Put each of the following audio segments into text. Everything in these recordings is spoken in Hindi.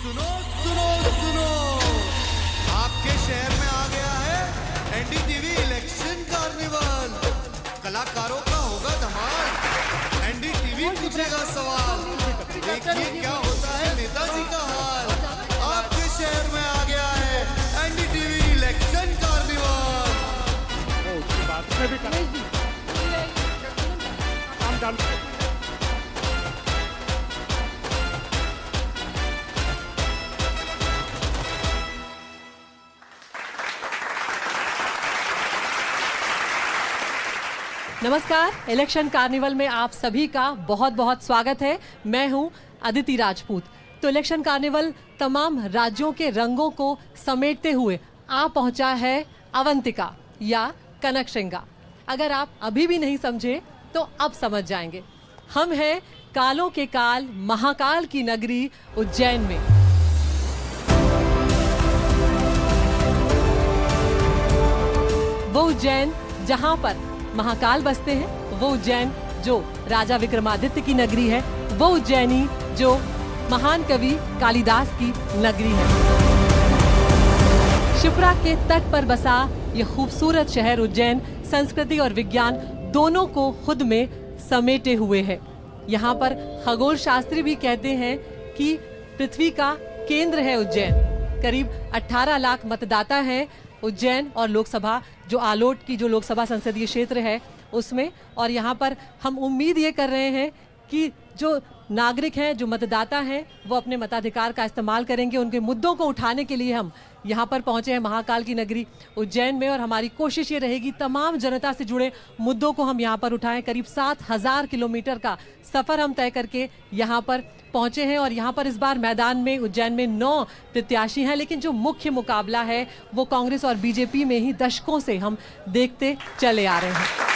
सुनो सुनो सुनो, आपके शहर में आ गया है एनडीटीवी इलेक्शन कार्निवल। कलाकारों का होगा धमाल, एनडीटीवी पूछेगा सवाल। देखिए क्या होता है नेताजी का हाल। आपके शहर में आ गया है एनडीटीवी इलेक्शन कार्निवल। उसकी बात में भी हम जानते हैं। नमस्कार, इलेक्शन कार्निवल में आप सभी का बहुत बहुत स्वागत है। मैं हूं अदिति राजपूत। तो इलेक्शन कार्निवल तमाम राज्यों के रंगों को समेटते हुए आ पहुंचा है अवंतिका या कनकशृंगा। अगर आप अभी भी नहीं समझे तो अब समझ जाएंगे। हम हैं कालों के काल महाकाल की नगरी उज्जैन में। वो उज्जैन जहां पर महाकाल बसते हैं, वो उज्जैन जो राजा विक्रमादित्य की नगरी है, वो उज्जैनी जो महान कवि कालिदास की नगरी है। शिप्रा के तट पर बसा ये खूबसूरत शहर उज्जैन संस्कृति और विज्ञान दोनों को खुद में समेटे हुए है। यहाँ पर खगोल शास्त्री भी कहते हैं कि पृथ्वी का केंद्र है उज्जैन। करीब 18 लाख मतदाता हैं उज्जैन और लोकसभा जो आलोट की जो लोकसभा संसदीय क्षेत्र है उसमें। और यहाँ पर हम उम्मीद ये कर रहे हैं कि जो नागरिक हैं, जो मतदाता हैं, वो अपने मताधिकार का इस्तेमाल करेंगे। उनके मुद्दों को उठाने के लिए हम यहाँ पर पहुँचे हैं महाकाल की नगरी उज्जैन में। और हमारी कोशिश ये रहेगी तमाम जनता से जुड़े मुद्दों को हम यहाँ पर उठाएं। करीब 7000 किलोमीटर का सफ़र हम तय करके यहाँ पर पहुँचे हैं। और यहाँ पर इस बार मैदान में उज्जैन में 9 प्रत्याशी हैं, लेकिन जो मुख्य मुकाबला है वो कांग्रेस और बीजेपी में ही दशकों से हम देखते चले आ रहे हैं।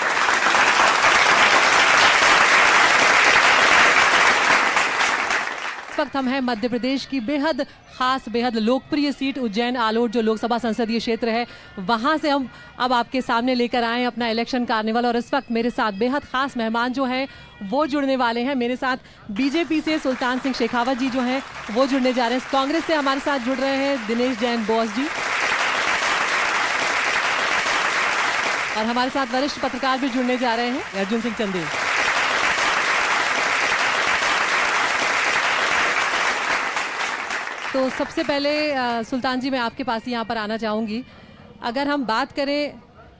इस वक्त हम हैं मध्य प्रदेश की बेहद खास बेहद लोकप्रिय सीट उज्जैन आलोट जो लोकसभा संसदीय क्षेत्र है, वहां से हम अब आपके सामने लेकर आए हैं अपना इलेक्शन कार्निवल। और इस वक्त मेरे साथ बेहद खास मेहमान जो हैं वो जुड़ने वाले हैं। मेरे साथ बीजेपी से सुल्तान सिंह शेखावत जी जो हैं वो जुड़ने जा रहे हैं। कांग्रेस से हमारे साथ जुड़ रहे हैं दिनेश जैन बोस जी, और हमारे साथ वरिष्ठ पत्रकार भी जुड़ने जा रहे हैं अर्जुन सिंह चंदेल। तो सबसे पहले सुल्तान जी मैं आपके पास ही यहाँ पर आना चाहूँगी। अगर हम बात करें,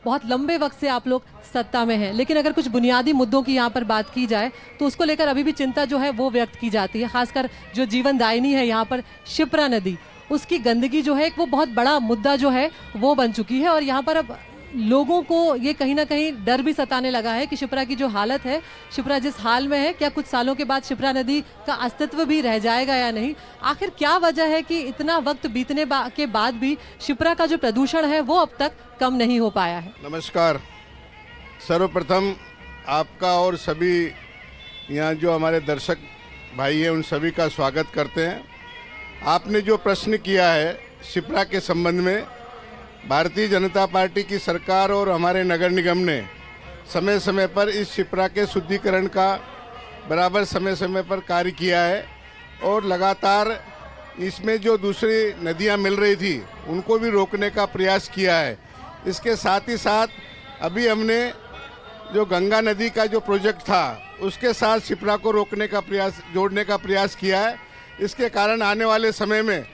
बहुत लंबे वक्त से आप लोग सत्ता में हैं, लेकिन अगर कुछ बुनियादी मुद्दों की यहाँ पर बात की जाए तो उसको लेकर अभी भी चिंता जो है वो व्यक्त की जाती है। खासकर जो जीवन दायिनी है यहाँ पर शिप्रा नदी, उसकी गंदगी जो है वो बहुत बड़ा मुद्दा जो है वो बन चुकी है। और यहाँ पर अब लोगों को ये कहीं ना कहीं डर भी सताने लगा है कि शिप्रा की जो हालत है, शिप्रा जिस हाल में है, क्या कुछ सालों के बाद शिप्रा नदी का अस्तित्व भी रह जाएगा या नहीं। आखिर क्या वजह है कि इतना वक्त बीतने के बाद भी शिप्रा का जो प्रदूषण है वो अब तक कम नहीं हो पाया है। नमस्कार। सर्वप्रथम आपका और सभी यहाँ जो हमारे दर्शक भाई हैं उन सभी का स्वागत करते हैं। आपने जो प्रश्न किया है शिप्रा के संबंध में, भारतीय जनता पार्टी की सरकार और हमारे नगर निगम ने समय समय पर इस शिप्रा के शुद्धिकरण का बराबर समय समय पर कार्य किया है। और लगातार इसमें जो दूसरी नदियां मिल रही थी उनको भी रोकने का प्रयास किया है। इसके साथ ही साथ अभी हमने जो गंगा नदी का जो प्रोजेक्ट था उसके साथ शिप्रा को रोकने का प्रयास, जोड़ने का प्रयास किया है। इसके कारण आने वाले समय में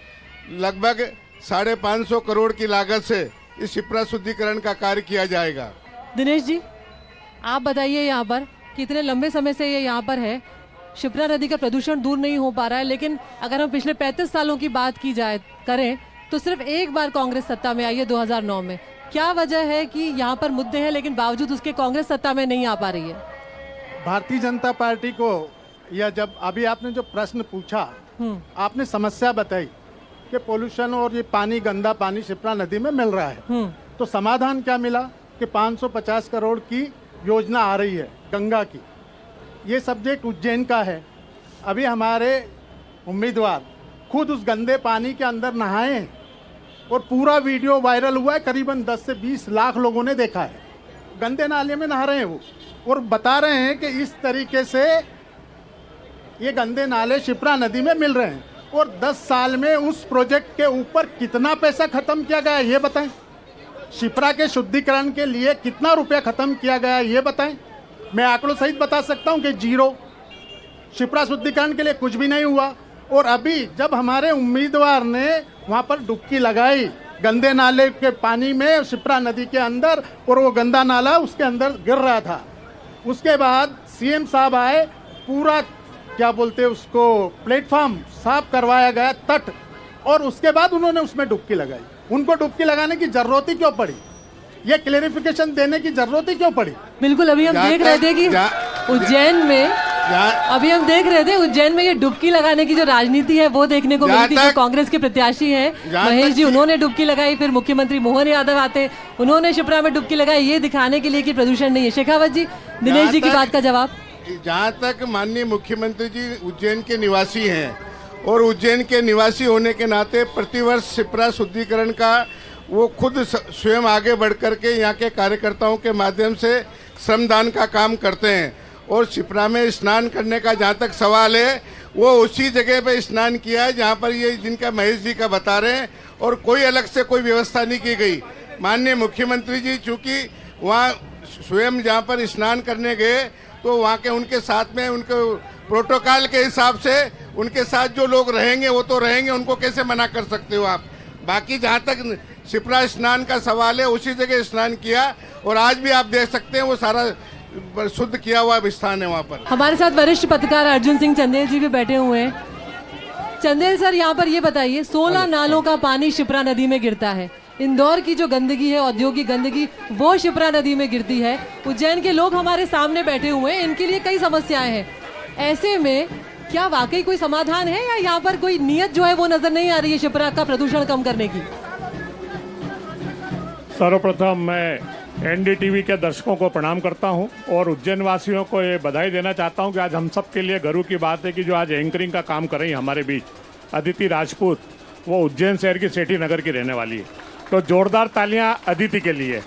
लगभग 550 करोड़ की लागत से इस शिप्रा शुद्धिकरण का कार्य किया जाएगा। दिनेश जी, आप बताइए, यहाँ पर कितने लंबे समय से ये यहाँ पर है, शिप्रा नदी का प्रदूषण दूर नहीं हो पा रहा है, लेकिन अगर हम पिछले 35 सालों की बात की जाए करें तो सिर्फ एक बार कांग्रेस सत्ता में आई है 2009 में। क्या वजह है कि यहाँ पर मुद्दे हैं लेकिन बावजूद उसके कांग्रेस सत्ता में नहीं आ पा रही है? भारतीय जनता पार्टी को, या जब अभी आपने जो प्रश्न पूछा, आपने समस्या बताई कि पोल्यूशन और ये पानी, गंदा पानी शिप्रा नदी में मिल रहा है, तो समाधान क्या मिला कि 550 करोड़ की योजना आ रही है गंगा की। ये सब्जेक्ट उज्जैन का है। अभी हमारे उम्मीदवार खुद उस गंदे पानी के अंदर नहाए हैं और पूरा वीडियो वायरल हुआ है। करीबन 10 से 20 लाख लोगों ने देखा है। गंदे नाले में नहा रहे हैं वो, और बता रहे हैं कि इस तरीके से ये गंदे नाले शिप्रा नदी में मिल रहे हैं। और 10 साल में उस प्रोजेक्ट के ऊपर कितना पैसा खत्म किया गया ये बताएं। शिप्रा के शुद्धिकरण के लिए कितना रुपया खत्म किया गया ये बताएं। मैं आंकड़ों सहित बता सकता हूं कि 0। शिप्रा शुद्धिकरण के लिए कुछ भी नहीं हुआ। और अभी जब हमारे उम्मीदवार ने वहां पर डुबकी लगाई गंदे नाले के पानी में शिप्रा नदी के अंदर, और वो गंदा नाला उसके अंदर गिर रहा था, उसके बाद सीएम साहब आए, पूरा क्या बोलते हैं उसको प्लेटफॉर्म साफ करवाया गया, तट, और उसके बाद उन्होंने उसमें डुबकी लगाई। उनको डुबकी लगाने की जरूरत ही क्यों पड़ी? ये क्लेरिफिकेशन देने की जरूरत ही क्यों पड़ी? बिल्कुल, अभी हम देख रहे थे कि उज्जैन में ये डुबकी लगाने की जो राजनीति है वो देखने को मिली थी। जो कांग्रेस के प्रत्याशी हैं महेश जी, उन्होंने डुबकी लगाई, फिर मुख्यमंत्री मोहन यादव आते, उन्होंने शिप्रा में डुबकी लगाई, ये दिखाने के लिए कि प्रदूषण नहीं है। शेखावत जी, दिनेश जी की बात का जवाब। जहाँ तक माननीय मुख्यमंत्री जी उज्जैन के निवासी हैं और उज्जैन के निवासी होने के नाते प्रतिवर्ष शिप्रा शुद्धिकरण का वो खुद स्वयं आगे बढ़ करके यहाँ के कार्यकर्ताओं के माध्यम से श्रमदान का काम करते हैं। और शिप्रा में स्नान करने का जहाँ तक सवाल है, वो उसी जगह पे स्नान किया है जहाँ पर ये जिनका महेश जी का बता रहे हैं, और कोई अलग से कोई व्यवस्था नहीं की गई। माननीय मुख्यमंत्री जी चूँकि वहाँ स्वयं जहाँ पर स्नान करने गए तो वहाँ के उनके साथ में उनके प्रोटोकॉल के हिसाब से उनके साथ जो लोग रहेंगे वो तो रहेंगे, उनको कैसे मना कर सकते हो आप। बाकी जहाँ तक शिप्रा स्नान का सवाल है, उसी जगह स्नान किया, और आज भी आप देख सकते हैं वो सारा शुद्ध किया हुआ स्थान है वहाँ पर। हमारे साथ वरिष्ठ पत्रकार अर्जुन सिंह चंदेल जी भी बैठे हुए हैं। चंदेल सर, यहाँ पर ये बताइए, 16 नालों का पानी शिप्रा नदी में गिरता है। इंदौर की जो गंदगी है, औद्योगिक गंदगी, वो शिप्रा नदी में गिरती है। उज्जैन के लोग हमारे सामने बैठे हुए हैं, इनके लिए कई समस्याएं हैं। ऐसे में क्या वाकई कोई समाधान है, या यहाँ पर कोई नियत जो है वो नजर नहीं आ रही है शिप्रा का प्रदूषण कम करने की? सर्वप्रथम मैं एनडीटीवी के दर्शकों को प्रणाम करता हूं और उज्जैन वासियों को ये बधाई देना चाहता हूं कि आज हम सब के लिए गर्व की बात है कि जो आज एंकरिंग का काम कर रही है हमारे बीच अदिति राजपूत, वो उज्जैन शहर की सेठी नगर की रहने वाली है। तो जोरदार तालियां अदिति के लिए।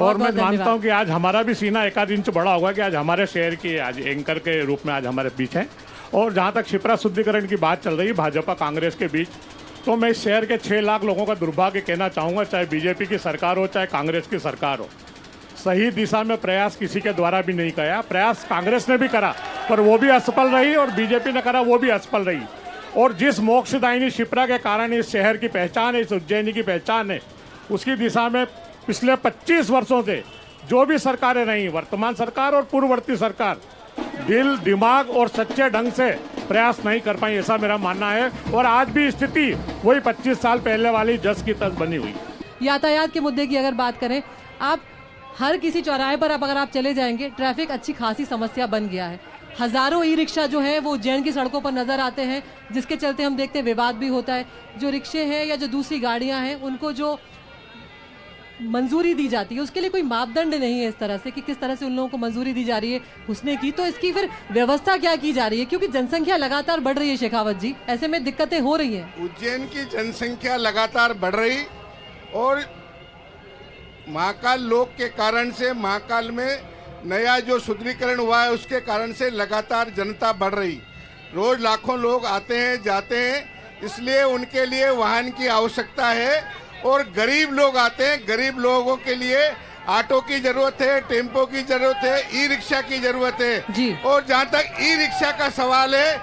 और मैं मानता हूं कि आज हमारा भी सीना एक आध इंच बड़ा होगा कि आज हमारे शहर की आज एंकर के रूप में आज हमारे बीच हैं। और जहाँ तक शिप्रा शुद्धिकरण की बात चल रही है भाजपा कांग्रेस के बीच, तो मैं इस शहर के 6 लाख लोगों का दुर्भाग्य कहना चाहूँगा, चाहे बीजेपी की सरकार हो चाहे कांग्रेस की सरकार हो, सही दिशा में प्रयास किसी के द्वारा भी नहीं किया। प्रयास कांग्रेस ने भी करा पर वो भी असफल रही, और बीजेपी ने करा वो भी असफल रही। और जिस मोक्षदायिनी शिप्रा के कारण इस शहर की पहचान है, इस उज्जैनी की पहचान है, उसकी दिशा में पिछले 25 वर्षों से जो भी सरकारें रही, वर्तमान सरकार और पूर्ववर्ती सरकार, दिल दिमाग और सच्चे ढंग से प्रयास नहीं कर पाई, ऐसा मेरा मानना है। और आज भी स्थिति वही 25 साल पहले वाली जस की तस बनी हुई। यातायात के मुद्दे की अगर बात करें, आप हर किसी चौराहे पर अगर आप चले जाएंगे, ट्रैफिक अच्छी खासी समस्या बन गया है। हजारों ई रिक्शा जो है वो उज्जैन की सड़कों पर नजर आते हैं, जिसके चलते हम देखते हैं विवाद भी होता है। जो रिक्शे हैं या जो दूसरी गाड़ियां हैं, उनको जो मंजूरी दी जाती है उसके लिए कोई मापदंड नहीं है इस तरह से कि किस तरह से उन लोगों को मंजूरी दी जा रही है घुसने की। तो इसकी फिर व्यवस्था क्या की जा रही है, क्योंकि जनसंख्या लगातार बढ़ रही है शेखावत जी, ऐसे में दिक्कतें हो रही हैं। उज्जैन की जनसंख्या लगातार बढ़ रही और महाकाल लोक के कारण से, महाकाल में नया जो शुद्धिकरण हुआ है उसके कारण से लगातार जनता बढ़ रही। रोज लाखों लोग आते हैं जाते हैं, इसलिए उनके लिए वाहन की आवश्यकता है। और गरीब लोग आते हैं, गरीब लोगों के लिए ऑटो की जरूरत है, टेम्पो की जरूरत है, ई रिक्शा की जरूरत है जी। और जहाँ तक ई रिक्शा का सवाल है,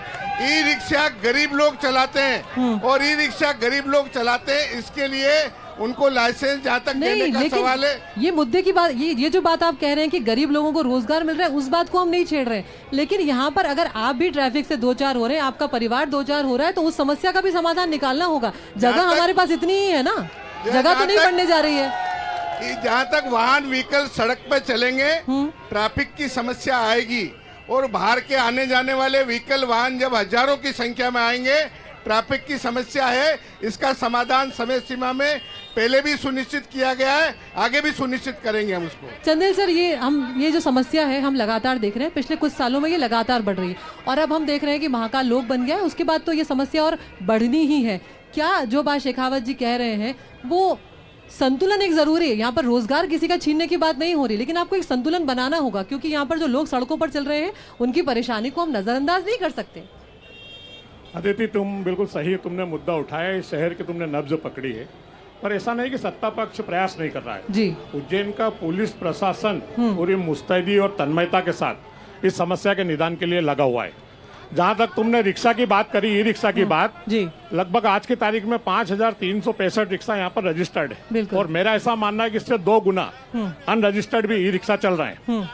ई रिक्शा गरीब लोग चलाते हैं और ई रिक्शा गरीब लोग चलाते हैं, इसके लिए उनको लाइसेंस जहाँ तक देने का सवाल है। ये मुद्दे की बात, ये जो बात आप कह रहे हैं कि गरीब लोगों को रोजगार मिल रहा है, उस बात को हम नहीं छेड़ रहे हैं। लेकिन यहाँ पर अगर आप भी ट्रैफिक से 2-4 हो रहे हैं, आपका परिवार 2-4 हो रहा है, तो उस समस्या का भी समाधान निकालना होगा। जगह हमारे पास इतनी ही है ना, जगह तो नहीं बढ़ने जा रही है। जहाँ तक वाहन व्हीकल सड़क पर चलेंगे ट्रैफिक की समस्या आएगी, और बाहर के आने जाने वाले व्हीकल वाहन जब हजारों की संख्या में आएंगे, ट्रैफिक की समस्या है। इसका समाधान समय सीमा में पहले भी सुनिश्चित किया गया है, आगे भी सुनिश्चित करेंगे हम उसको। चंदेल सर, ये जो समस्या है हम लगातार देख रहे हैं, पिछले कुछ सालों में ये लगातार बढ़ रही है, और अब हम देख रहे हैं कि महाकाल लोक बन गया है, उसके बाद तो ये समस्या और बढ़नी ही है। क्या जो बात शेखावत जी कह रहे हैं वो संतुलन एक जरूरी है? यहाँ पर रोजगार किसी का छीनने की बात नहीं हो रही, लेकिन आपको एक संतुलन बनाना होगा, क्योंकि यहाँ पर जो लोग सड़कों पर चल रहे हैं उनकी परेशानी को हम नजरअंदाज नहीं कर सकते। अदिति, तुम बिल्कुल सही, तुमने मुद्दा उठाया, इस शहर की तुमने नब्ज पकड़ी है। पर ऐसा नहीं कि सत्ता पक्ष प्रयास नहीं कर रहा है। जी। उज्जैन का पुलिस प्रशासन पूरी मुस्तैदी और तन्मयता के साथ इस समस्या के निदान के लिए लगा हुआ है। जहां तक तुमने रिक्शा की बात करी, ई रिक्शा की बात, जी। लगभग आज की तारीख में 5365 रिक्शा यहाँ पर रजिस्टर्ड है। बिल्कुल। और मेरा ऐसा मानना है कि इससे 2 गुना अनरजिस्टर्ड भी ई रिक्शा चल रहे हैं।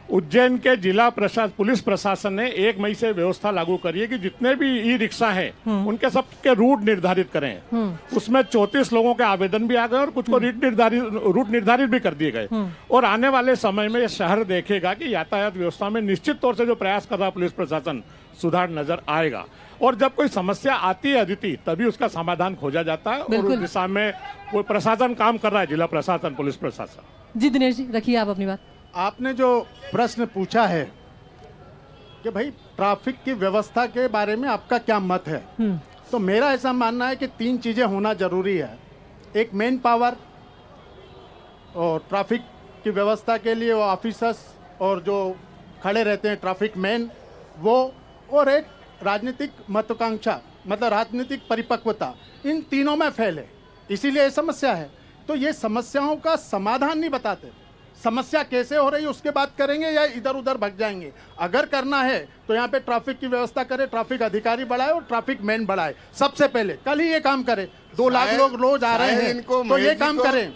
उज्जैन के जिला पुलिस प्रशासन ने 1 मई से व्यवस्था लागू करी है कि जितने भी ई रिक्शा हैं उनके सबके रूट निर्धारित करें। उसमें 34 लोगों के आवेदन भी आ गए और कुछ को रूट निर्धारित भी कर दिए गए। और आने वाले समय में ये शहर देखेगा कि यातायात व्यवस्था में निश्चित तौर से जो प्रयास कर रहा है पुलिस प्रशासन, सुधार नजर आएगा। और जब कोई समस्या आती है अदिति, तभी उसका समाधान खोजा जाता है और उस दिशा में कोई प्रशासन काम कर रहा है, जिला प्रशासन, पुलिस प्रशासन। जी दिनेश जी, रखिए आप अपनी बात। आपने जो प्रश्न पूछा है कि भाई ट्रैफिक की व्यवस्था के बारे में आपका क्या मत है, तो मेरा ऐसा मानना है कि 3 चीजें होना जरूरी है। एक मेन पावर, और ट्रैफिक की व्यवस्था के लिए वो ऑफिसर्स और जो खड़े रहते हैं ट्रैफिक मैन वो, और एक राजनीतिक महत्वाकांक्षा, मतलब राजनीतिक परिपक्वता, इन तीनों में फैले, इसीलिए ये समस्या है। तो ये समस्याओं का समाधान नहीं बताते, समस्या कैसे हो रही है उसके बात करेंगे या इधर उधर भग जाएंगे। अगर करना है तो यहाँ पे ट्रैफिक की व्यवस्था करे, ट्रैफिक अधिकारी बढ़ाए और ट्रैफिक मैन बढ़ाए। सबसे पहले कल ही ये काम करे। 2 लाख लोग रोज आ रहे हैं तो ये काम करें।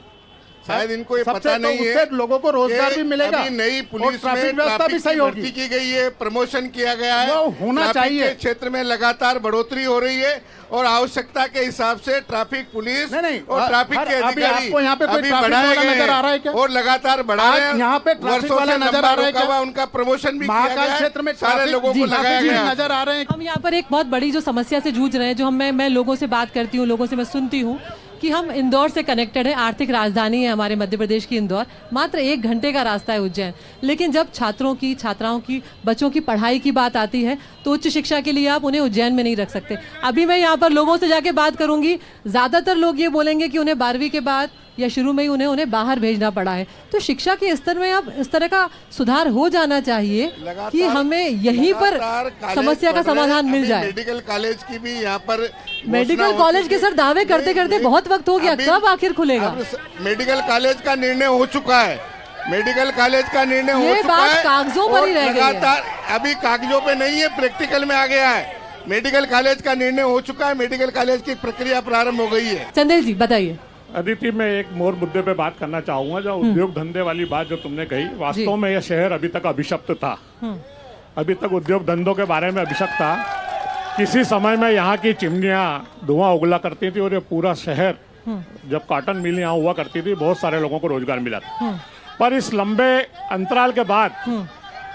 शायद इनको ये सबसे पता तो नहीं है, उससे लोगों को रोजगार भी मिलेगा, अभी नई और पुलिस ट्रैफिक में व्यवस्था भी ट्रैफिक सही की होगी। भर्ती की गई है, प्रमोशन किया गया है, वो होना ट्रैफिक चाहिए। के क्षेत्र में लगातार बढ़ोतरी हो रही है और आवश्यकता के हिसाब से ट्रैफिक पुलिस नहीं, और ट्रैफिक के अभी अधिकारी आपको यहाँ पे कोई अभी ट्रैफिक बढ़ाए वाला गए नजर आ रहा है हैं क्या? और लगातार बढ़ा रहे हैं। आज यहाँ पे ट्रैफिक वर्षों वाला से नजर लंबा आ रहा है रुका क्या? हुआ उनका प्रमोशन भी किया महाकाल गया है, क्षेत्र में सारे ट्रैफिक लोगों को जी, लगाया जी, गया है। नजर आ रहे हैं। हम यहाँ पर एक बहुत बड़ी जो समस्या से जूझ रहे हैं, जो मैं लोगों से बात करती हूँ, लोगों से मैं सुनती हूँ कि हम इंदौर से कनेक्टेड है, आर्थिक राजधानी है हमारे मध्य प्रदेश की इंदौर, मात्र 1 घंटे का रास्ता है उज्जैन। लेकिन जब छात्रों की, छात्राओं की, बच्चों की पढ़ाई की बात आती है तो उच्च शिक्षा के लिए आप उन्हें उज्जैन में नहीं रख सकते। अभी मैं यहाँ पर लोगों से जाके बात करूंगी, ज़्यादातर लोग ये बोलेंगे कि उन्हें 12वीं के बाद या शुरू में ही उन्हें बाहर भेजना पड़ा है। तो शिक्षा के स्तर में अब इस तरह का सुधार हो जाना चाहिए कि हमें यहीं पर समस्या का समाधान मिल जाए। मेडिकल कॉलेज की भी यहाँ पर मेडिकल कॉलेज के सर दावे करते करते बहुत वक्त हो गया, कब आखिर खुलेगा? मेडिकल कॉलेज का निर्णय हो चुका है, मेडिकल कॉलेज का निर्णय हो ये चुका बात है, कागजों पर ही और रह गई है। लगातार अभी कागजों पे नहीं है, प्रैक्टिकल में आ गया है। मेडिकल कॉलेज का निर्णय हो चुका है, मेडिकल कॉलेज की प्रक्रिया प्रारंभ हो गई है। चंदेल जी बताइए। अदिति, मैं एक मोर मुद्दे पे बात करना चाहूंगा, जो उद्योग धंधे वाली बात जो तुमने कही, वास्तव में यह शहर अभी तक अभिशप्त था। अभी तक उद्योग धंधों के बारे में अभिशप्त था। किसी समय में यहाँ की चिमनियाँ धुआं उगला करती थी और ये पूरा शहर, जब कॉटन मिल यहाँ हुआ करती थी, बहुत सारे लोगों को रोजगार मिला था। पर इस लंबे अंतराल के बाद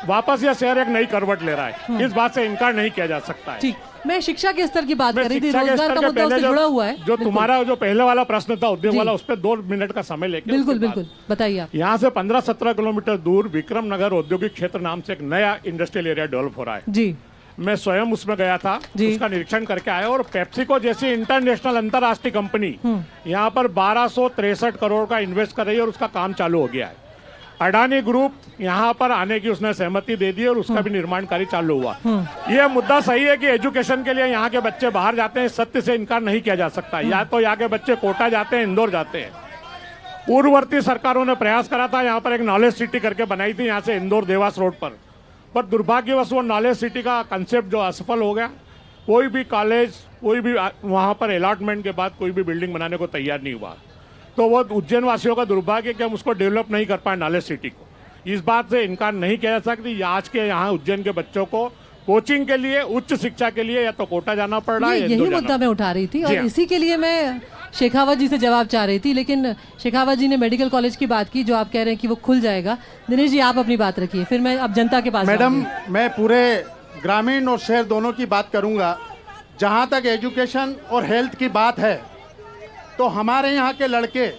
वापस यह शहर एक नई करवट ले रहा है, इस बात से इनकार नहीं किया जा सकता है। ठीक, मैं शिक्षा के स्तर की बात मैं कर रही थी, शिक्षा के रोजगार स्तर का के मुद्दा उससे पहले जुड़ा हुआ है। जो बिल्कुल। तुम्हारा जो पहले वाला प्रश्न था उद्योग जी। वाला, उस पर 2 मिनट का समय लेके बिल्कुल उसके बाद। बिल्कुल बताइए आप। यहाँ से 15-17 किलोमीटर दूर विक्रम नगर औद्योगिक क्षेत्र नाम से एक नया इंडस्ट्रियल एरिया डेवलप हो रहा है। जी, मैं स्वयं उसमें गया था, जी। उसका निरीक्षण करके आया। और पेप्सिको जैसी इंटरनेशनल अंतर्राष्ट्रीय कंपनी यहाँ पर 1263 करोड़ का इन्वेस्ट कर रही है और उसका काम चालू हो गया है। अडानी ग्रुप यहाँ पर आने की उसने सहमति दे दी और उसका भी निर्माण कार्य चालू हुआ। यह मुद्दा सही है कि एजुकेशन के लिए यहाँ के बच्चे बाहर जाते हैं, सत्य से इनकार नहीं किया जा सकता। या तो यहाँ के बच्चे कोटा जाते हैं, इंदौर जाते हैं। पूर्ववर्ती सरकारों ने प्रयास करा था, यहाँ पर एक नॉलेज सिटी करके बनाई थी, यहाँ से इंदौर देवास रोड पर दुर्भाग्यवश वो नॉलेज सिटी का कंसेप्ट जो असफल हो गया। कोई भी कॉलेज, कोई भी वहाँ पर अलॉटमेंट के बाद कोई भी बिल्डिंग बनाने को तैयार नहीं हुआ। तो वो उज्जैन वासियों का दुर्भाग्य कि हम उसको डेवलप नहीं कर पाए नॉलेज सिटी को। इस बात से इनकार नहीं किया जा सकती। आज के यहाँ उज्जैन के बच्चों को कोचिंग के लिए, उच्च शिक्षा के लिए या तो कोटा जाना पड़ रहा है, यही मुद्दा मैं उठा रही थी और जी हाँ। इसी के लिए मैं शेखावत जी से जवाब चाह रही थी। लेकिन शेखावत जी ने मेडिकल कॉलेज की बात की, जो आप कह रहे हैं कि वो खुल जाएगा। दिनेश जी आप अपनी बात रखिए, फिर मैं अब जनता के पास मैडम, जाऊंगी। मैं पूरे ग्रामीण और शहर दोनों की बात करूंगा। जहां तक एजुकेशन और हेल्थ की बात है, तो हमारे यहाँ के लड़के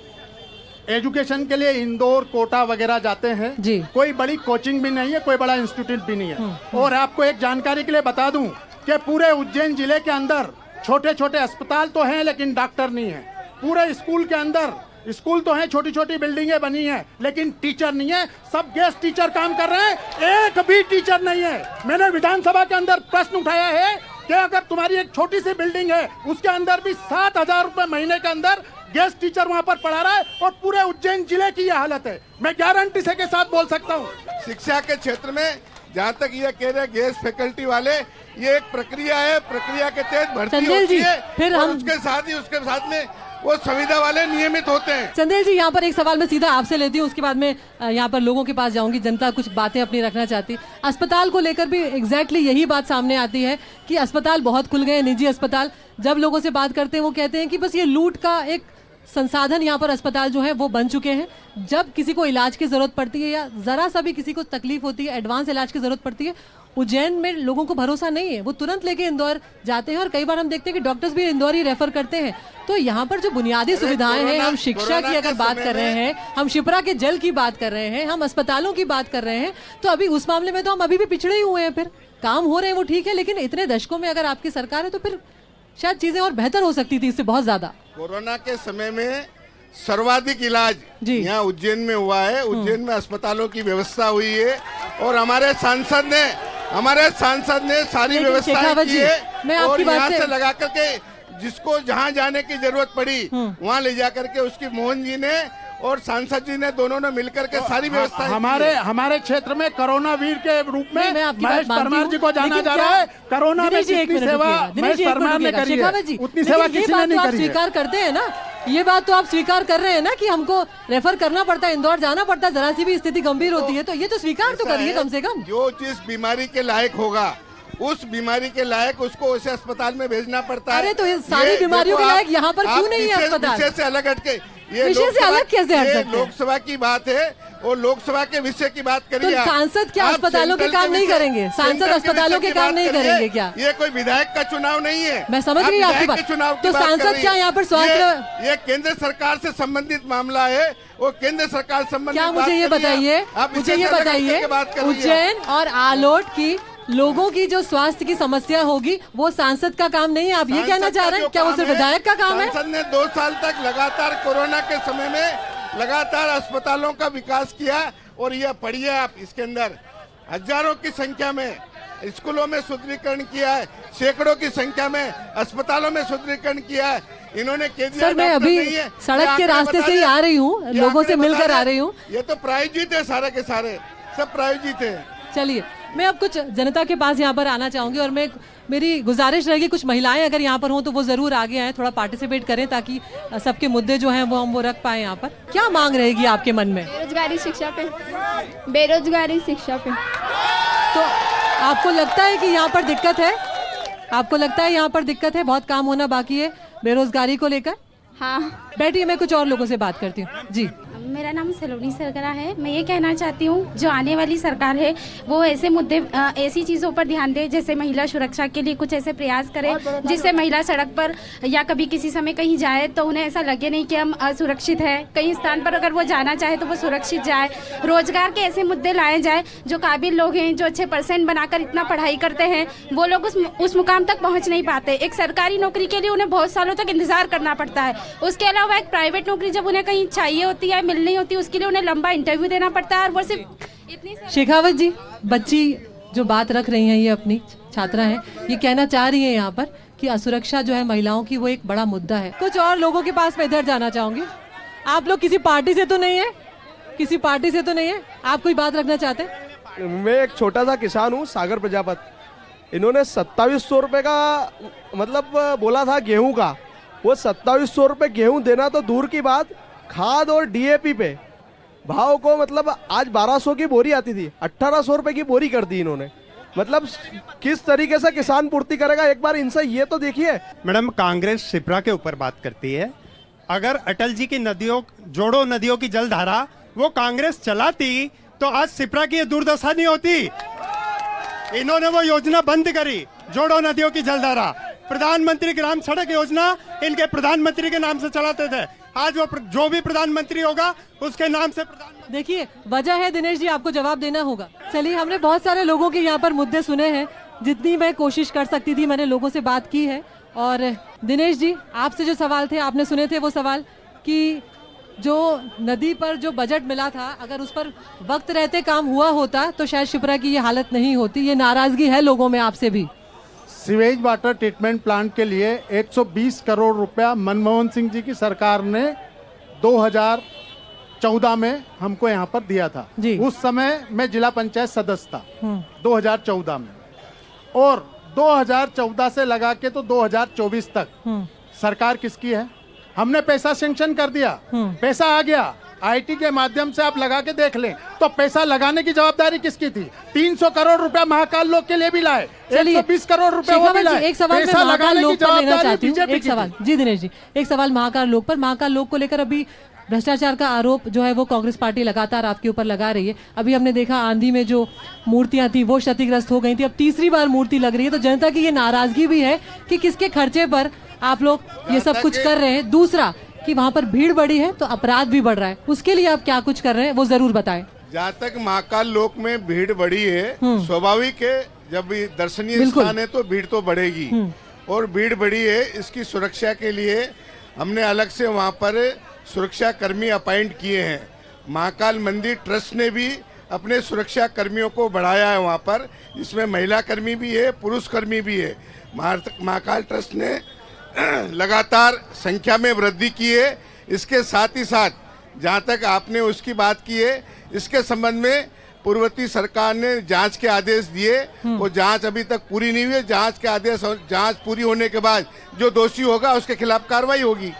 एजुकेशन के लिए इंदौर, कोटा वगैरह जाते हैं। जी। कोई बड़ी कोचिंग भी नहीं है, कोई बड़ा इंस्टीट्यूट भी नहीं है। और आपको एक जानकारी के लिए बता दूं कि पूरे उज्जैन जिले के अंदर छोटे छोटे अस्पताल तो हैं लेकिन डॉक्टर नहीं है। पूरे स्कूल के अंदर स्कूल तो हैं, छोटी छोटी बिल्डिंगें बनी हैं, लेकिन टीचर नहीं है। सब गेस्ट टीचर काम कर रहे हैं, एक भी टीचर नहीं है। मैंने विधानसभा के अंदर प्रश्न उठाया है कि अगर तुम्हारी एक छोटी सी बिल्डिंग है उसके अंदर भी 7,000 रुपए महीने के अंदर गेस्ट टीचर वहां पर पढ़ा रहा है और पूरे उज्जैन जिले की यह हालत है। मैं गारंटी से के साथ बोल सकता हूँ। शिक्षा के क्षेत्र में जहाँ तक ये कह रहे गेस्ट फैकल्टी वाले, ये एक प्रक्रिया है, प्रक्रिया के तहत भर्ती चंदेल होती जी, है फिर और हम उसके साथ में वो संविदा वाले नियमित होते हैं। चंदेल जी, यहाँ पर एक सवाल मैं सीधा आपसे लेती हूँ, उसके बाद में यहाँ पर लोगों के पास जाऊंगी, जनता कुछ बातें अपनी रखना चाहती। अस्पताल को लेकर भी एग्जैक्टली यही बात सामने आती है कि अस्पताल बहुत खुल गए, निजी अस्पताल। जब लोगों से बात करते हैं वो कहते हैं कि बस ये लूट का एक संसाधन यहाँ पर अस्पताल जो है वो बन चुके हैं। जब किसी को इलाज की जरूरत पड़ती है या जरा सा भी किसी को तकलीफ होती है, एडवांस इलाज की जरूरत पड़ती है, उज्जैन में लोगों को भरोसा नहीं है, वो तुरंत लेके इंदौर जाते हैं और कई बार हम देखते हैं कि डॉक्टर्स भी इंदौर ही रेफर करते हैं। तो यहाँ पर जो बुनियादी सुविधाएं हैं, हम शिक्षा की अगर बात कर रहे हैं, हम शिप्रा के जल की बात कर रहे हैं, हम अस्पतालों की बात कर रहे हैं, तो अभी उस मामले में तो हम अभी भी पिछड़े ही हुए हैं। फिर काम हो रहे हैं वो ठीक है, लेकिन इतने दशकों में अगर आपकी सरकार है तो फिर शायद चीजें और बेहतर हो सकती थी इससे बहुत ज्यादा। कोरोना के समय में सर्वाधिक इलाज यहाँ उज्जैन में हुआ है। उज्जैन में अस्पतालों की व्यवस्था हुई है और हमारे सांसद ने सारी व्यवस्थाएं की है और यहाँ से लगा करके जिसको जहाँ जाने की जरूरत पड़ी वहाँ ले जा करके उसकी मोहन जी ने और सांसद जी ने दोनों ने मिलकर के सारी व्यवस्था हमारे क्षेत्र में कोरोना वीर के रूप में महेश परमार जी को जाना जा रहा है। कोरोना में जितनी सेवा महेश परमार ने करी है उतनी सेवा किसी ने नहीं करी है। स्वीकार करते हैं ना, ये बात तो आप स्वीकार कर रहे हैं ना कि हमको रेफर करना पड़ता है, इंदौर जाना पड़ता है, जरा सी भी स्थिति गंभीर होती है तो ये तो स्वीकार तो करिए कम से कम। जो जिस बीमारी के लायक होगा उस बीमारी के लायक उसको उसे अस्पताल में भेजना पड़ता है। अरे तो ये सारी बीमारियों के लायक यहाँ पर क्यों नहीं है अस्पताल? विषय से अलग हटके विषय से अलग कैसे हट सकते हैं? लोकसभा की बात है और लोकसभा के विषय की बात करिए। तो सांसद क्या अस्पतालों के काम नहीं करेंगे? सांसद अस्पतालों के काम नहीं करेंगे क्या? ये कोई विधायक का चुनाव नहीं है। मैं समझ रही हूँ आपकी बात। तो सांसद क्या यहाँ पर स्वास्थ्य, ये केंद्र सरकार से संबंधित मामला है और केंद्र सरकार संबंधित। क्या मुझे ये बताइए, उज्जैन और आलोट की लोगों की जो स्वास्थ्य की समस्या होगी वो सांसद का काम नहीं है, आप ये कहना चाह रहे हैं? क्या वो सिर्फ विधायक का काम है? सांसद ने 2 साल तक लगातार कोरोना के समय में लगातार अस्पतालों का विकास किया और यह पढ़िए आप, इसके अंदर हजारों की संख्या में स्कूलों में सुदृढ़ीकरण किया है, सैकड़ों की संख्या में अस्पतालों में सुदृढ़ीकरण किया है। इन्होंने सर मैं अभी सड़क के रास्ते से ही आ रही हूँ, लोगों से मिलकर आ रही हूँ। ये तो प्रायोजित है, सारे के सारे सब प्रायोजित है। चलिए मैं अब कुछ जनता के पास यहाँ पर आना चाहूंगी और मेरी गुजारिश रहेगी कुछ महिलाएं अगर यहाँ पर हों तो वो जरूर आगे आए, थोड़ा पार्टिसिपेट करें ताकि सबके मुद्दे जो हैं वो हम रख पाए। यहाँ पर क्या मांग रहेगी आपके मन में? बेरोजगारी शिक्षा पे, बेरोजगारी शिक्षा पे। तो आपको लगता है कि यहाँ पर दिक्कत है? आपको लगता है यहाँ पर दिक्कत है, बहुत काम होना बाकी है बेरोजगारी को लेकर? हाँ। बैठिए, मैं कुछ और लोगों से बात करती हूँ। जी, मेरा नाम सलोनी सरगरा है। मैं ये कहना चाहती हूँ जो आने वाली सरकार है वो ऐसे मुद्दे, ऐसी चीज़ों पर ध्यान दे जैसे महिला सुरक्षा के लिए कुछ ऐसे प्रयास करे जिससे महिला सड़क पर या कभी किसी समय कहीं जाए तो उन्हें ऐसा लगे नहीं कि हम असुरक्षित है। कहीं स्थान पर अगर वो जाना चाहे तो वो सुरक्षित जाए। रोजगार के ऐसे मुद्दे लाए जाए, जो काबिल लोग हैं, जो अच्छे % बनाकर इतना पढ़ाई करते हैं, वो लोग उस मुकाम तक पहुँच नहीं पाते। एक सरकारी नौकरी के लिए उन्हें बहुत सालों तक इंतजार करना पड़ता है। उसके अलावा एक प्राइवेट नौकरी जब उन्हें कहीं चाहिए होती है, मिलनी होती है, उसके लिए उन्हें लंबा इंटरव्यू देना पड़ता है और वो सिर्फ इतनी। शेखावत जी, बच्ची जो बात रख रही हैं, ये अपनी छात्रा हैं, ये कहना चाह रही है यहाँ पर कि असुरक्षा जो है महिलाओं की वो एक बड़ा मुद्दा है। कुछ और लोगों के पास मैं इधर जाना चाहूंगी। आप लोग किसी पार्टी से तो नहीं है? किसी पार्टी से तो नहीं है? आप कोई बात रखना चाहते हैं? मैं एक छोटा सा किसान हूँ, सागर प्रजापत। इन्होंने 2700 रुपये का मतलब बोला था गेहूं का, वो 2700 रुपये गेहूं देना तो दूर की बात, खाद और DAP पे भाव को मतलब आज 1200 की बोरी आती थी, 1800 रुपये की बोरी कर दी इन्होंने। मतलब किस तरीके से किसान पूर्ति करेगा, एक बार इनसे ये तो देखिए। मैडम, कांग्रेस शिप्रा के ऊपर बात करती है। अगर अटल जी की जोड़ो नदियों की जलधारा वो कांग्रेस चलाती तो आज शिप्रा की ये दुर्दशा नहीं होती। इन्होंने वो योजना बंद करी, जोड़ो नदियों की जलधारा। प्रधानमंत्री ग्राम सड़क योजना इनके प्रधानमंत्री के नाम से चलाते थे। आज वो जो भी प्रधानमंत्री होगा उसके नाम से प्रधानमंत्री। देखिए, वजह है दिनेश जी, आपको जवाब देना होगा। चलिए, हमने बहुत सारे लोगों के यहाँ पर मुद्दे सुने हैं, जितनी मैं कोशिश कर सकती थी मैंने लोगों से बात की है। और दिनेश जी, आपसे जो सवाल थे आपने सुने थे, वो सवाल कि जो नदी पर जो बजट मिला था अगर उस पर वक्त रहते काम हुआ होता तो शायद शिप्रा की ये हालत नहीं होती। ये नाराजगी है लोगों में आपसे भी? सीवेज वाटर ट्रीटमेंट प्लांट के लिए 120 करोड़ रुपया मनमोहन सिंह जी की सरकार ने 2014 में हमको यहाँ पर दिया था। जी। उस समय मैं जिला पंचायत सदस्य था 2014 में, और 2014 से लगा के तो 2024 तक सरकार किसकी है? हमने पैसा सैंक्शन कर दिया, पैसा आ गया, आईटी के माध्यम से आप लगा के देख लें, तो पैसा लगाने की जवाबदारी किसकी थी? 300 करोड़ रुपया महाकाल लोक के लिए भी लाए, 120 करोड़ रुपया वो भी लाए। एक सवाल मैं पैसा महाकाल लगाने की लोक पर लेना जवाबदारी चाहती हूँ। बीजेपी एक की सवाल थी। जी दिनेश जी, एक सवाल महाकाल लोक पर। महाकाल लोक को लेकर अभी भ्रष्टाचार का आरोप जो है वो कांग्रेस पार्टी लगातार आपके ऊपर लगा रही है। अभी हमने देखा आंधी में जो मूर्तियां थी वो क्षतिग्रस्त हो गई थी, अब तीसरी बार मूर्ति लग रही है, तो जनता की ये नाराजगी भी है कि किसके खर्चे पर आप लोग ये सब कुछ कर रहे हैं। दूसरा कि वहां पर भीड़ बढ़ी है तो अपराध भी बढ़ रहा है, उसके लिए आप क्या कुछ कर रहे हैं वो जरूर बताएं। जहाँ तक महाकाल लोक में भीड़ बढ़ी है, स्वाभाविक है, जब भी दर्शनीय स्थान है तो भीड़ तो बढ़ेगी, और भीड़ बढ़ी है, इसकी सुरक्षा के लिए हमने अलग से वहाँ पर सुरक्षा कर्मी अपॉइंट किए हैं। महाकाल मंदिर ट्रस्ट ने भी अपने सुरक्षा कर्मियों को बढ़ाया है वहाँ पर, इसमें महिला कर्मी भी है, पुरुष कर्मी भी है। महाकाल ट्रस्ट ने लगातार संख्या में वृद्धि की है। इसके साथ ही साथ जहाँ तक आपने उसकी बात की है, इसके संबंध में पूर्ववर्ती सरकार ने जांच के आदेश दिए, वो जांच अभी तक पूरी नहीं हुई है। जांच के आदेश, जांच पूरी होने के बाद जो दोषी होगा उसके खिलाफ कार्रवाई होगी।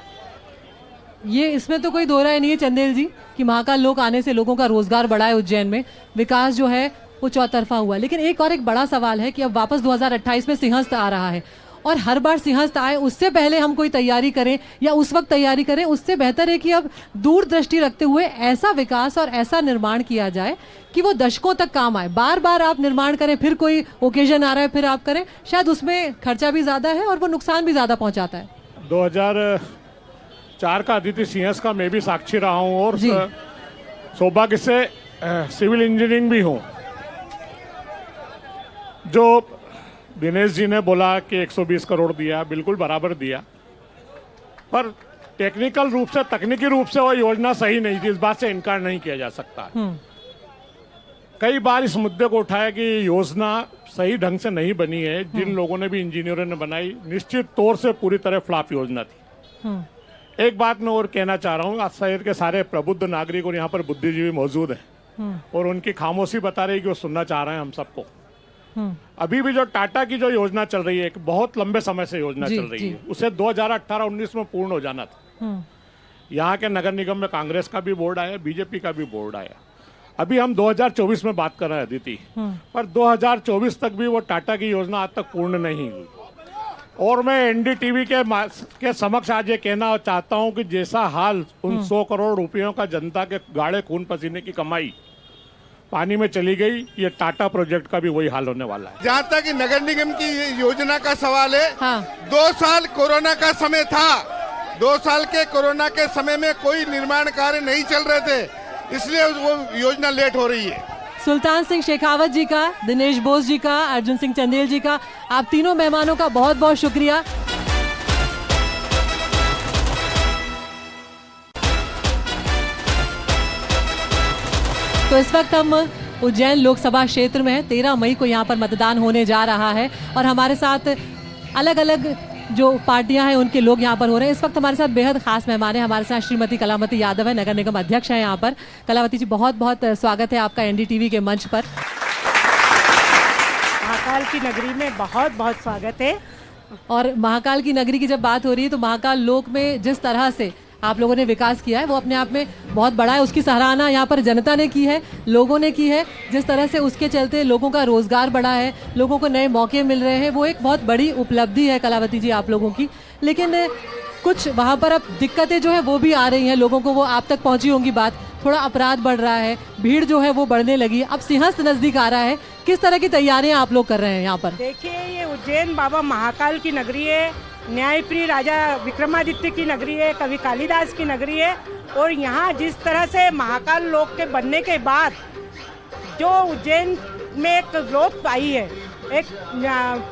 ये इसमें तो कोई दो राय नहीं है चंदेल जी कि महाकाल लोक आने से लोगों का रोजगार बढ़ा है, उज्जैन में विकास जो है वो चौतरफा हुआ। लेकिन एक बड़ा सवाल है कि अब वापस 2028 में सिंहस्थ आ रहा है, और हर बार सिंहस्थ आए उससे पहले हम कोई तैयारी करें या उस वक्त तैयारी करें, उससे बेहतर है कि अब दूरदृष्टि रखते हुए ऐसा विकास और ऐसा निर्माण किया जाए कि वो दशकों तक काम आए। बार बार आप निर्माण करें, फिर कोई ओकेजन आ रहा है फिर आप करें, शायद उसमें खर्चा भी ज़्यादा है और वो नुकसान भी ज़्यादा पहुँचाता है। 2004 का अदिति सिंहस्थ का मैं भी साक्षी रहा हूँ, और सौभाग्य से सिविल इंजीनियरिंग भी हूँ। जो दिनेश जी ने बोला कि 120 करोड़ दिया, बिल्कुल बराबर दिया, पर टेक्निकल रूप से, तकनीकी रूप से वो योजना सही नहीं थी, इस बात से इनकार नहीं किया जा सकता। कई बार इस मुद्दे को उठाया कि योजना सही ढंग से नहीं बनी है। जिन लोगों ने भी, इंजीनियरों ने बनाई, निश्चित तौर से पूरी तरह फ्लॉप योजना थी। एक बात मैं और कहना चाह रहा हूँ, आज शहर के सारे प्रबुद्ध नागरिक और यहाँ पर बुद्धिजीवी मौजूद हैं, और उनकी खामोशी बता रही है कि वो सुनना चाह रहे हैं हम सबको। अभी भी जो टाटा की जो योजना चल रही है, एक बहुत लंबे समय से योजना चल रही है, उसे 2018-19 में पूर्ण हो जाना था। यहाँ के नगर निगम में कांग्रेस का भी बोर्ड आया, बीजेपी का भी बोर्ड आया। अभी हम 2024 में बात कर रहे हैं अदिति, पर 2024 तक भी वो टाटा की योजना आज तक पूर्ण नहीं हुई। और मैं एनडीटीवी के समक्ष आज ये कहना चाहता हूँ कि जैसा हाल उन 100 करोड़ रुपयों का जनता के गाढ़े खून पसीने की कमाई पानी में चली गई, ये टाटा प्रोजेक्ट का भी वही हाल होने वाला है। जहाँ तक नगर निगम की योजना का सवाल है, 2 साल कोरोना का समय था, 2 साल के कोरोना के समय में कोई निर्माण कार्य नहीं चल रहे थे, इसलिए वो योजना लेट हो रही है। सुल्तान सिंह शेखावत जी का, दिनेश बोस जी का, अर्जुन सिंह चंदेल जी का, आप तीनों मेहमानों का बहुत बहुत शुक्रिया। तो इस वक्त हम उज्जैन लोकसभा क्षेत्र में हैं। 13 मई को यहाँ पर मतदान होने जा रहा है, और हमारे साथ अलग अलग जो पार्टियां हैं उनके लोग यहाँ पर हो रहे हैं। इस वक्त हमारे साथ बेहद खास मेहमान है, हमारे साथ श्रीमती कलावती यादव है, नगर निगम अध्यक्ष है यहाँ पर। कलावती जी, बहुत बहुत स्वागत है आपका एनडीटीवी के मंच पर। महाकाल की नगरी में बहुत बहुत स्वागत है। और महाकाल की नगरी की जब बात हो रही है तो महाकाल लोक में जिस तरह से आप लोगों ने विकास किया है वो अपने आप में बहुत बड़ा है। उसकी सराहना यहाँ पर जनता ने की है, लोगों ने की है। जिस तरह से उसके चलते लोगों का रोजगार बढ़ा है, लोगों को नए मौके मिल रहे हैं, वो एक बहुत बड़ी उपलब्धि है कलावती जी आप लोगों की। लेकिन कुछ वहाँ पर अब दिक्कतें जो है वो भी आ रही हैं लोगों को, वो आप तक पहुँची होंगी बात। थोड़ा अपराध बढ़ रहा है, भीड़ जो है वो बढ़ने लगी, अब सिंहस्थ नज़दीक आ रहा है। किस तरह की तैयारियाँ आप लोग कर रहे हैं यहाँ पर? देखिए, ये उज्जैन बाबा महाकाल की नगरी है, न्यायप्रिय राजा विक्रमादित्य की नगरी है, कवि कालिदास की नगरी है। और यहाँ जिस तरह से महाकाल लोक के बनने के बाद जो उज्जैन में एक ग्रोथ आई है, एक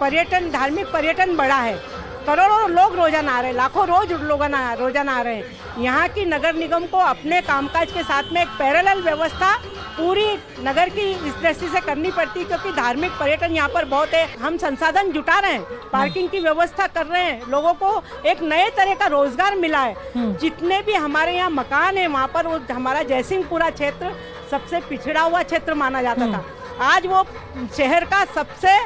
पर्यटन, धार्मिक पर्यटन बढ़ा है, करोड़ों लोग रोजाना आ रहे हैं, लाखों रोजाना आ रहे हैं। यहाँ की नगर निगम को अपने कामकाज के साथ में एक पैरेलल व्यवस्था पूरी नगर की इस दृष्टि से करनी पड़ती है, क्योंकि धार्मिक पर्यटन यहाँ पर बहुत है। हम संसाधन जुटा रहे हैं, पार्किंग की व्यवस्था कर रहे हैं, लोगों को एक नए तरह का रोजगार मिला है। जितने भी हमारे यहाँ मकान है वहाँ पर, वो हमारा जयसिंहपुरा क्षेत्र सबसे पिछड़ा हुआ क्षेत्र माना जाता था, आज वो शहर का सबसे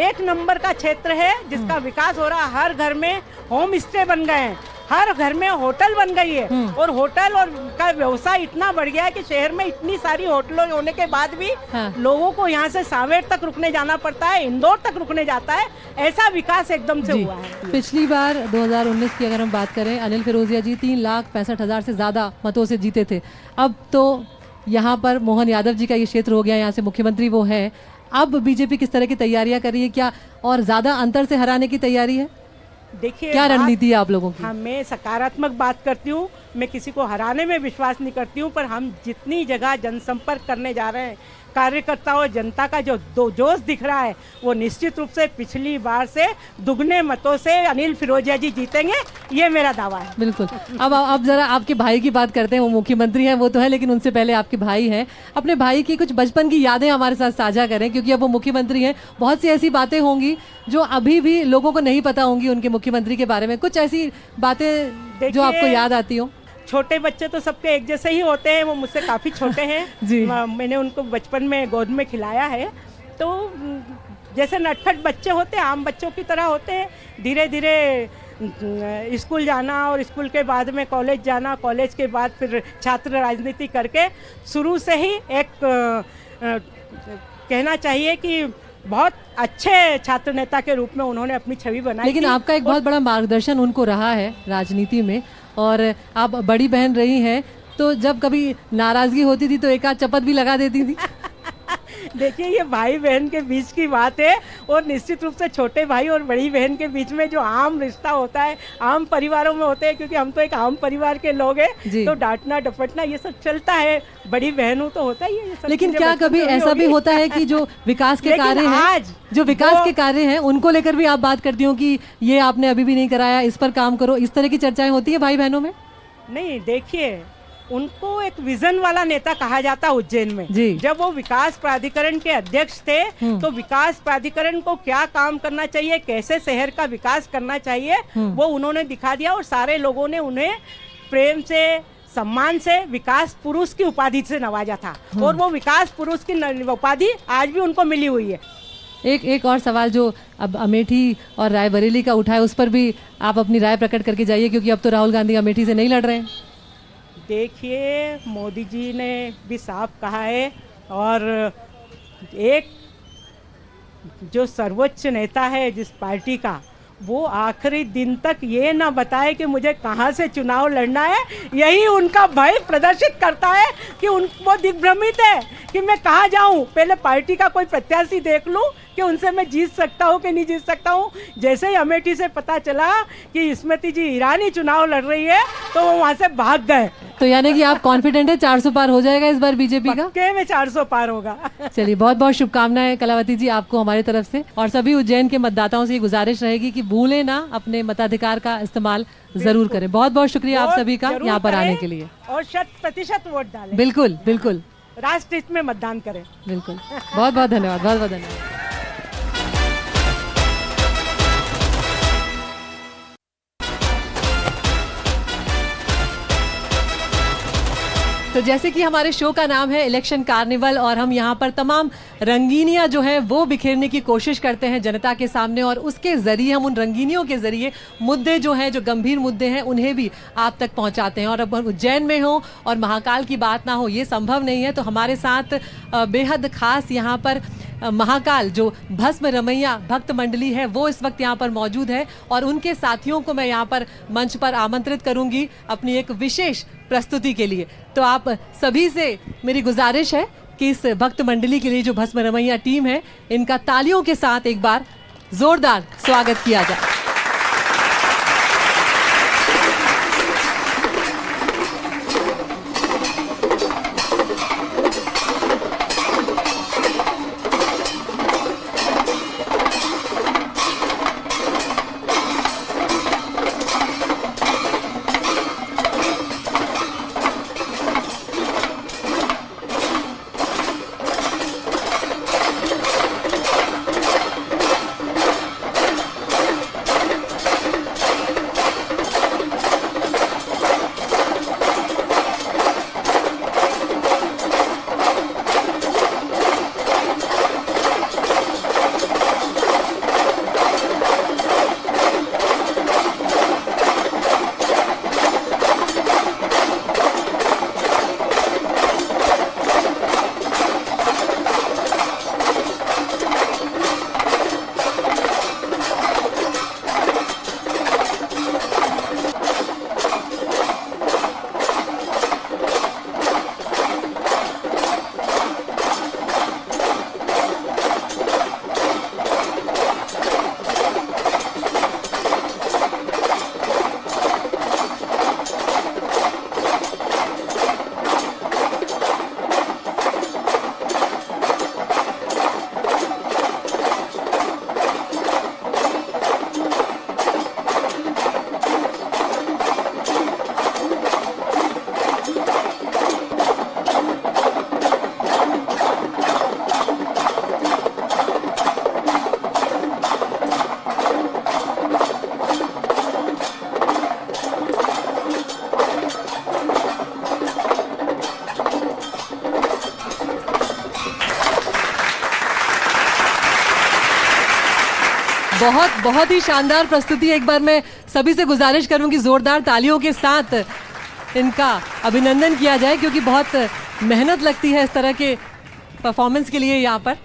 1 नंबर का क्षेत्र है जिसका विकास हो रहा है। हर घर में होम स्टे बन गए हैं, हर घर में होटल बन गई है, और होटल और का व्यवसाय इतना बढ़ गया है कि शहर में इतनी सारी होटलों होने के बाद भी लोगों को यहाँ से सांवेर तक रुकने जाना पड़ता है, इंदौर तक रुकने जाता है। ऐसा विकास एकदम से हुआ है। पिछली बार 2019 की अगर हम बात करें, अनिल फिरोजिया जी 3,65,000 से ज्यादा मतों से जीते थे। अब तो यहाँ पर मोहन यादव जी का ये क्षेत्र हो गया, यहाँ से मुख्यमंत्री वो है। अब बीजेपी किस तरह की तैयारियां कर रही है, क्या और ज्यादा अंतर से हराने की तैयारी है? देखिए, क्या रणनीति है आप लोगों की? हाँ, मैं सकारात्मक बात करती हूँ, मैं किसी को हराने में विश्वास नहीं करती हूँ, पर हम जितनी जगह जनसंपर्क करने जा रहे हैं, कार्यकर्ताओं जनता का जो जोश दिख रहा है, वो निश्चित रूप से पिछली बार से दुगने मतों से अनिल फिरोजिया जी जीतेंगे, ये मेरा दावा है। बिल्कुल। अब जरा आपके भाई की बात करते हैं। वो मुख्यमंत्री हैं, वो तो है, लेकिन उनसे पहले आपके भाई हैं। अपने भाई की कुछ बचपन की यादें हमारे साथ साझा करें, क्योंकि अब वो मुख्यमंत्री हैं। बहुत सी ऐसी बातें होंगी जो अभी भी लोगों को नहीं पता होंगी उनके मुख्यमंत्री के बारे में। कुछ ऐसी बातें जो आपको याद आती हो? छोटे बच्चे तो सबके एक जैसे ही होते हैं, वो मुझसे काफ़ी छोटे हैं जी। मैंने उनको बचपन में गोद में खिलाया है, तो जैसे नटखट बच्चे होते हैं, आम बच्चों की तरह होते हैं। धीरे धीरे स्कूल जाना, और स्कूल के बाद में कॉलेज जाना, कॉलेज के बाद फिर छात्र राजनीति करके शुरू से ही एक कहना चाहिए कि बहुत अच्छे छात्र नेता के रूप में उन्होंने अपनी छवि बनाई। लेकिन आपका एक बहुत बड़ा मार्गदर्शन उनको रहा है राजनीति में, और आप बड़ी बहन रही हैं, तो जब कभी नाराजगी होती थी तो एक आध चपत भी लगा देती थी। देखिए, ये भाई बहन के बीच की बात है, और निश्चित रूप से छोटे भाई और बड़ी बहन के बीच में जो आम रिश्ता होता है, आम परिवारों में होते हैं, क्योंकि हम तो एक आम परिवार के लोग हैं, तो डांटना डपटना ये सब चलता है। बड़ी बहन हूँ तो होता ही है ये सब। लेकिन क्या कभी ऐसा भी होता है कि जो विकास के कार्य हैं, जो विकास के कार्य हैं, उनको लेकर भी आप बात करती हो कि ये आपने अभी भी नहीं कराया, इस पर काम करो, इस तरह की चर्चाएं होती है भाई बहनों में? नहीं, देखिए, उनको एक विजन वाला नेता कहा जाता उज्जैन में। जब वो विकास प्राधिकरण के अध्यक्ष थे, तो विकास प्राधिकरण को क्या काम करना चाहिए, कैसे शहर का विकास करना चाहिए, वो उन्होंने दिखा दिया, और सारे लोगों ने उन्हें प्रेम से, सम्मान से विकास पुरुष की उपाधि से नवाजा था, और वो विकास पुरुष की उपाधि आज भी उनको मिली हुई है। एक और सवाल जो अब अमेठी और रायबरेली का उठा है, उस पर भी आप अपनी राय प्रकट करके जाइए, क्योंकि अब तो राहुल गांधी अमेठी से नहीं लड़ रहे हैं। देखिए, मोदी जी ने भी साफ कहा है, और एक जो सर्वोच्च नेता है जिस पार्टी का, वो आखिरी दिन तक ये ना बताए कि मुझे कहाँ से चुनाव लड़ना है, यही उनका भय प्रदर्शित करता है कि वो दिग्भ्रमित है कि मैं कहाँ जाऊँ, पहले पार्टी का कोई प्रत्याशी देख लूँ कि उनसे मैं जीत सकता हूँ कि नहीं जीत सकता हूँ। जैसे ही अमेठी से पता चला कि स्मृति जी ईरानी चुनाव लड़ रही है, तो वो वहाँ से भाग गए। तो यानी कि आप कॉन्फिडेंट है 400 पार हो जाएगा इस बार बीजेपी का? पक्के में 400 पार होगा। चलिए, बहुत बहुत शुभकामनाएं कलावती जी आपको हमारी तरफ से, और सभी उज्जैन के मतदाताओं से ये गुजारिश रहेगी कि भूलें ना, अपने मताधिकार का इस्तेमाल जरूर करें। बहुत बहुत शुक्रिया आप सभी का यहाँ पर आने के लिए, और 100% वोट डालें। बिल्कुल बिल्कुल, राष्ट्र हित में मतदान करें। बिल्कुल। बहुत बहुत धन्यवाद, बहुत बहुत धन्यवाद। तो जैसे कि हमारे शो का नाम है इलेक्शन कार्निवल, और हम यहाँ पर तमाम रंगीनियाँ जो हैं वो बिखेरने की कोशिश करते हैं जनता के सामने, और उसके ज़रिए हम उन रंगीनियों के ज़रिए मुद्दे जो हैं, जो गंभीर मुद्दे हैं, उन्हें भी आप तक पहुँचाते हैं। और अब उज्जैन में हो और महाकाल की बात ना हो, ये संभव नहीं है। तो हमारे साथ बेहद खास यहाँ पर महाकाल जो भस्म रमैया भक्त मंडली है, वो इस वक्त यहाँ पर मौजूद है, और उनके साथियों को मैं यहाँ पर मंच पर आमंत्रित करूँगी अपनी एक विशेष प्रस्तुति के लिए। तो आप सभी से मेरी गुजारिश है कि इस भक्त मंडली के लिए जो भस्म रमैया टीम है, इनका तालियों के साथ एक बार जोरदार स्वागत किया जाए। बहुत बहुत ही शानदार प्रस्तुति। एक बार मैं सभी से गुजारिश करूंगी जोरदार तालियों के साथ इनका अभिनंदन किया जाए, क्योंकि बहुत मेहनत लगती है इस तरह के परफॉर्मेंस के लिए यहाँ पर।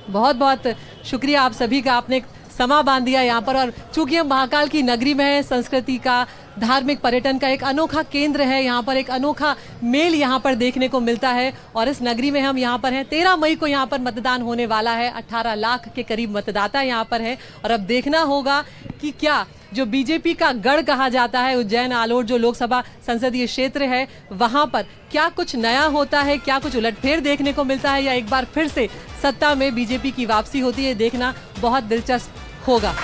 बहुत बहुत शुक्रिया आप सभी का, आपने समा बांध दिया यहाँ पर। और चूंकि हम महाकाल की नगरी में है, संस्कृति का, धार्मिक पर्यटन का एक अनोखा केंद्र है, यहाँ पर एक अनोखा मेल यहाँ पर देखने को मिलता है। और इस नगरी में हम यहाँ पर हैं। 13 मई को यहाँ पर मतदान होने वाला है। 18 लाख के करीब मतदाता यहाँ पर हैं। और अब देखना होगा कि क्या जो बीजेपी का गढ़ कहा जाता है उज्जैन आलोट जो लोकसभा संसदीय क्षेत्र है, वहां पर क्या कुछ नया होता है, क्या कुछ उलटफेर देखने को मिलता है, या एक बार फिर से सत्ता में बीजेपी की वापसी होती है। देखना बहुत दिलचस्प होगा।